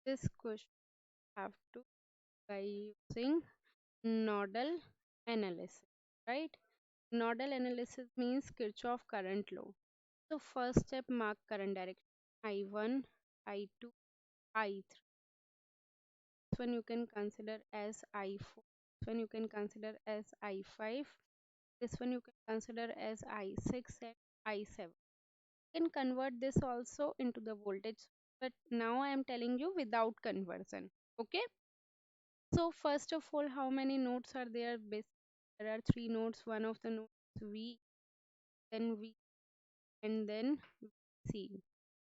this question have to by using nodal analysis, right? Nodal analysis means Kirchhoff current law. So first step, mark current direction I1, I2, I3. This one you can consider as I4. This one you can consider as I5. This one you can consider as I6 and I7. You can convert this also into the voltage, but now I am telling you without conversion. Okay. So first of all, how many nodes are there? There are three nodes. One of the nodes V, then V, and then C.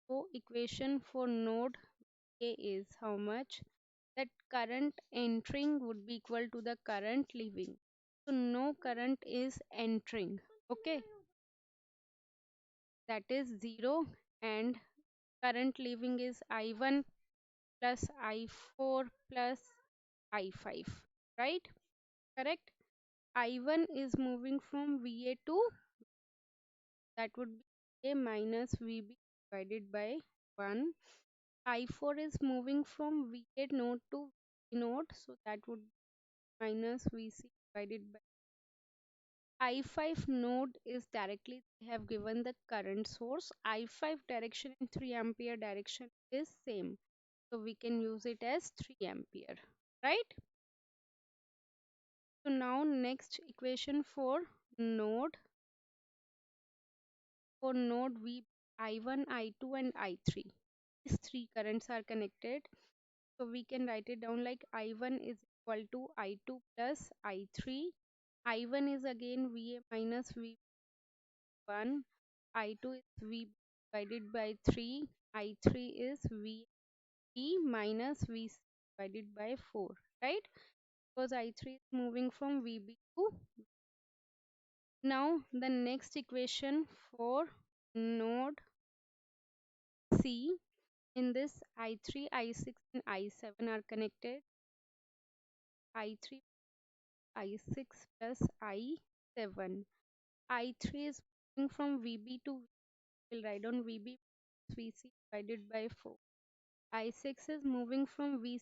So equation for node A is how much? That current entering would be equal to the current leaving. So no current is entering. Okay, that is 0, and current leaving is I1 plus I4 plus I5. Right? Correct? I1 is moving from VA to, that would be A minus VB divided by 1. I4 is moving from VA node to V node, so that would be minus VC divided by I5 node is directly, they have given the current source. I5 direction and 3 ampere direction is same. So we can use it as 3 ampere, right? So now next equation node for node V, I1, I2 and I3. These three currents are connected. So we can write it down like I1 is equal to I2 plus I3. I1 is again VA minus V1. I2 is V divided by 3. I3 is VE minus V divided by 4. Right? Because I3 is moving from VB to. Now the next equation for node C. In this I3, I6 and I7 are connected. I3, I6 plus I7. I3 is moving from VB to, we'll write down VB plus VC divided by 4. I6 is moving from VC,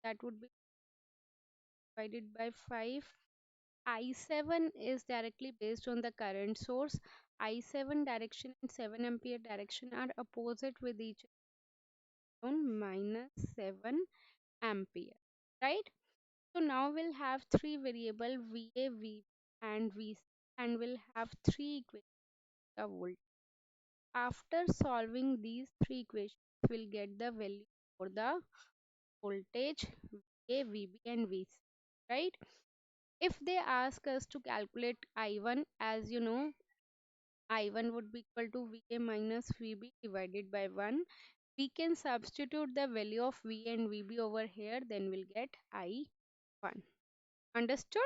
that would be divided by 5. I7 is directly based on the current source. I7 direction and 7 ampere direction are opposite with each other, minus 7 ampere, right? So now we'll have three variable VA, V and VC, and we'll have three equations of voltage. After solving these three equations, we'll get the value for the voltage VA, VB and VC, right? If they ask us to calculate I1, as you know, I1 would be equal to VA minus VB divided by 1. We can substitute the value of V and VB over here, then we'll get I1. Understood?